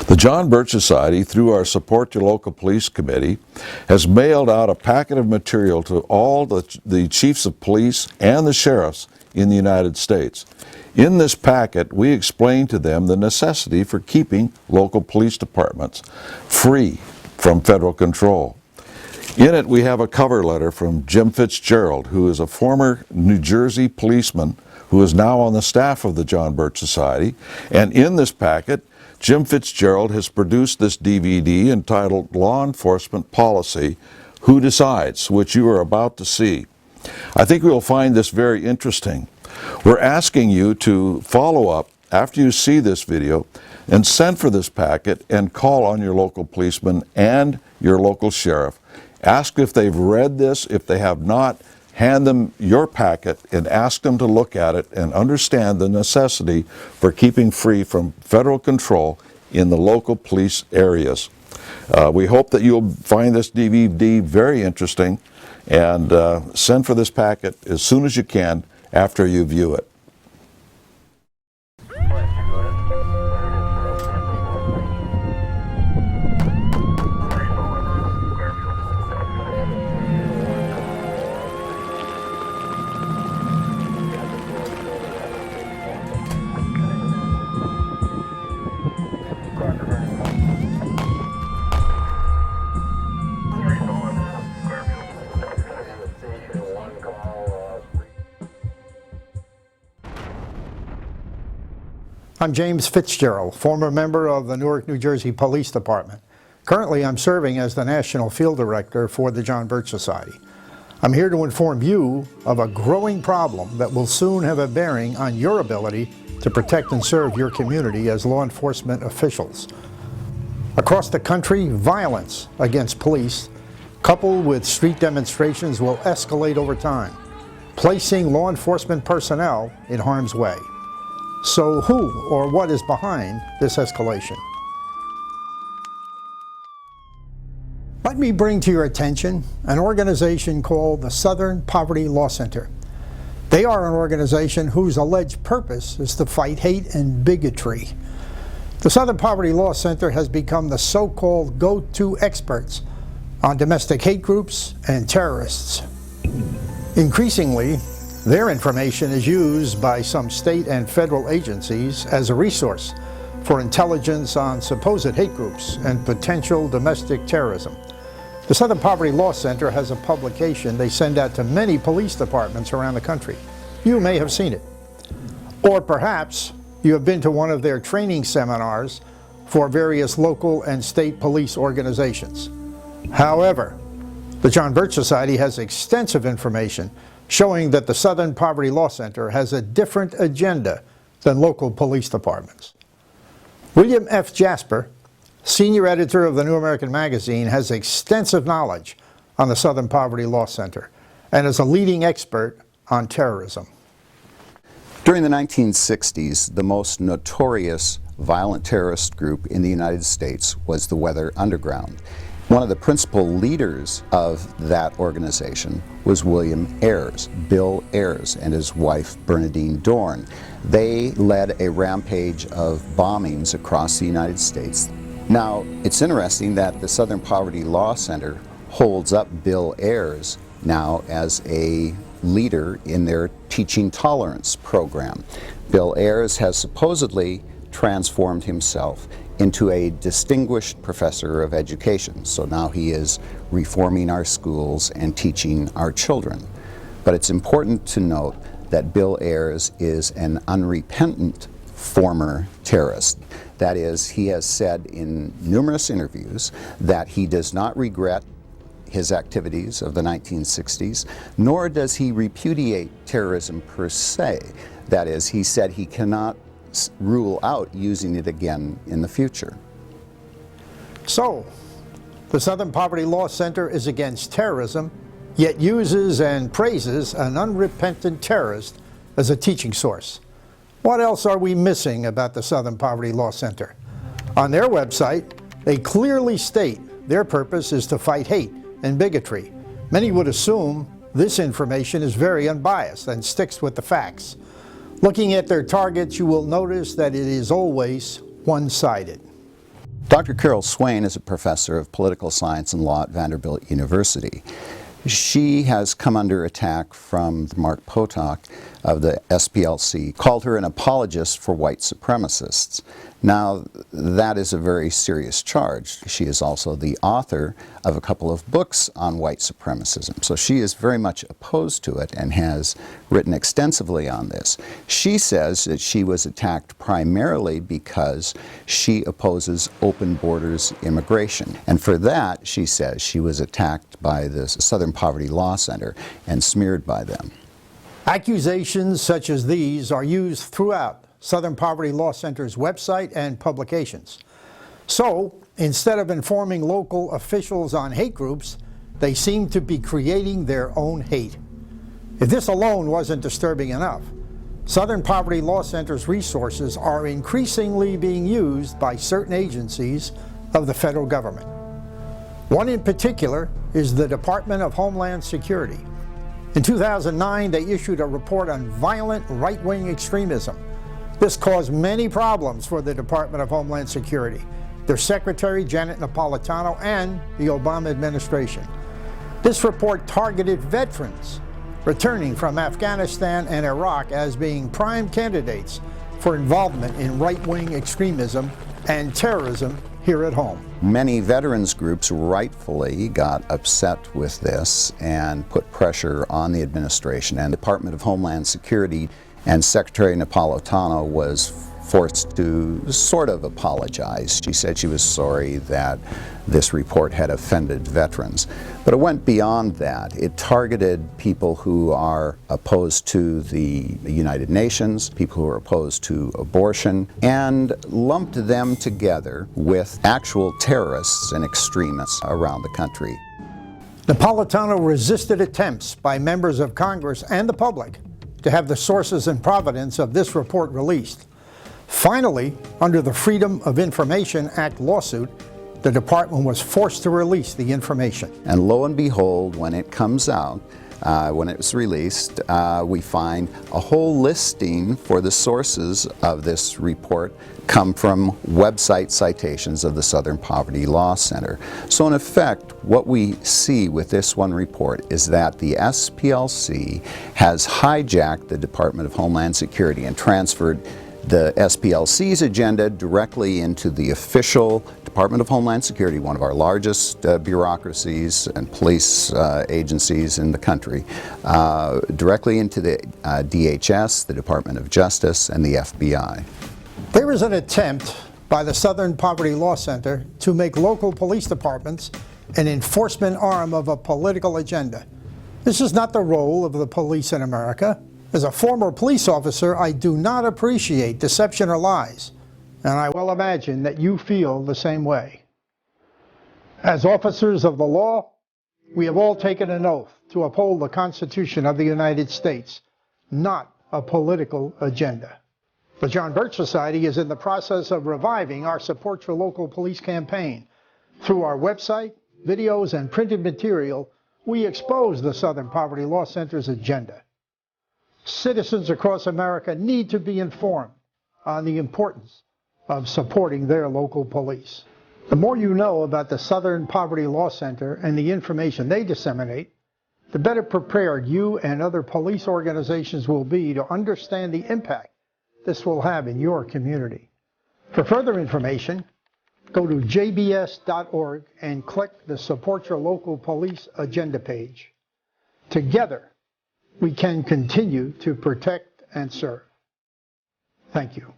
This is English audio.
The John Birch Society, through our Support Your Local Police Committee, has mailed out a packet of material to all the chiefs of police and the sheriffs in the United States. In this packet, we explain to them the necessity for keeping local police departments free from federal control. In it, we have a cover letter from Jim Fitzgerald, who is a former New Jersey policeman who is now on the staff of the John Birch Society. And in this packet, Jim Fitzgerald has produced this DVD entitled Law Enforcement Policy, Who Decides?, which you are about to see. I think we will find this very interesting. We're asking you to follow up after you see this video and send for this packet and call on your local policeman and your local sheriff. Ask if they've read this. If they have not, hand them your packet and ask them to look at it and understand the necessity for keeping free from federal control in the local police areas. We hope that you'll find this DVD very interesting, and send for this packet as soon as you can after you view it. I'm James Fitzgerald, former member of the Newark, New Jersey Police Department. Currently, I'm serving as the National Field Director for the John Birch Society. I'm here to inform you of a growing problem that will soon have a bearing on your ability to protect and serve your community as law enforcement officials. Across the country, violence against police, coupled with street demonstrations, will escalate over time, placing law enforcement personnel in harm's way. So who or what is behind this escalation? Let me bring to your attention an organization called the Southern Poverty Law Center. They are an organization whose alleged purpose is to fight hate and bigotry. The Southern Poverty Law Center has become the so-called go-to experts on domestic hate groups and terrorists. Increasingly, their information is used by some state and federal agencies as a resource for intelligence on supposed hate groups and potential domestic terrorism. The Southern Poverty Law Center has a publication they send out to many police departments around the country. You may have seen it. Or perhaps you have been to one of their training seminars for various local and state police organizations. However, the John Birch Society has extensive information showing that the Southern Poverty Law Center has a different agenda than local police departments. William F. Jasper, senior editor of the New American Magazine, has extensive knowledge on the Southern Poverty Law Center and is a leading expert on terrorism. During the 1960s, the most notorious violent terrorist group in the United States was the Weather Underground. One of the principal leaders of that organization was William Ayers, Bill Ayers, and his wife Bernadine Dorn. They led a rampage of bombings across the United States. Now, it's interesting that the Southern Poverty Law Center holds up Bill Ayers now as a leader in their teaching tolerance program. Bill Ayers has supposedly transformed himself into a distinguished professor of education. So now he is reforming our schools and teaching our children. But it's important to note that Bill Ayers is an unrepentant former terrorist. That is, he has said in numerous interviews that he does not regret his activities of the 1960s, nor does he repudiate terrorism per se. That is, he said he cannot rule out using it again in the future. So, the Southern Poverty Law Center is against terrorism, yet uses and praises an unrepentant terrorist as a teaching source. What else are we missing about the Southern Poverty Law Center? On their website, they clearly state their purpose is to fight hate and bigotry. Many would assume this information is very unbiased and sticks with the facts. Looking at their targets, you will notice that it is always one-sided. Dr. Carol Swain is a professor of political science and law at Vanderbilt University. She has come under attack from Mark Potok of the SPLC, called her an apologist for white supremacists. Now, that is a very serious charge. She is also the author of a couple of books on white supremacism, so she is very much opposed to it and has written extensively on this. She says that she was attacked primarily because she opposes open borders immigration, and for that, she says, she was attacked by the Southern Poverty Law Center and smeared by them. Accusations such as these are used throughout Southern Poverty Law Center's website and publications. So, instead of informing local officials on hate groups, they seem to be creating their own hate. If this alone wasn't disturbing enough, Southern Poverty Law Center's resources are increasingly being used by certain agencies of the federal government. One in particular is the Department of Homeland Security. In 2009, they issued a report on violent right-wing extremism. This caused many problems for the Department of Homeland Security, their Secretary, Janet Napolitano, and the Obama administration. This report targeted veterans returning from Afghanistan and Iraq as being prime candidates for involvement in right-wing extremism and terrorism here at home. Many veterans groups rightfully got upset with this and put pressure on the administration, and the Department of Homeland Security and Secretary Napolitano was forced to sort of apologize. She said she was sorry that this report had offended veterans. But it went beyond that. It targeted people who are opposed to the United Nations, people who are opposed to abortion, and lumped them together with actual terrorists and extremists around the country. Napolitano resisted attempts by members of Congress and the public to have the sources and provenance of this report released. Finally, under the Freedom of Information Act lawsuit, the department was forced to release the information. And lo and behold, when it comes out, when it was released, we find a whole listing for the sources of this report come from website citations of the Southern Poverty Law Center. So in effect, what we see with this one report is that the SPLC has hijacked the Department of Homeland Security and transferred the SPLC's agenda directly into the official Department of Homeland Security, one of our largest bureaucracies and police agencies in the country, directly into the DHS, the Department of Justice, and the FBI. There is an attempt by the Southern Poverty Law Center to make local police departments an enforcement arm of a political agenda. This is not the role of the police in America. As a former police officer, I do not appreciate deception or lies, and I well imagine that you feel the same way. As officers of the law, we have all taken an oath to uphold the Constitution of the United States, not a political agenda. The John Birch Society is in the process of reviving our Support Your Local Police campaign. Through our website, videos, and printed material, we expose the Southern Poverty Law Center's agenda. Citizens across America need to be informed on the importance of supporting their local police. The more you know about the Southern Poverty Law Center and the information they disseminate, the better prepared you and other police organizations will be to understand the impact this will have in your community. For further information, go to jbs.org and click the Support Your Local Police agenda page. Together, we can continue to protect and serve. Thank you.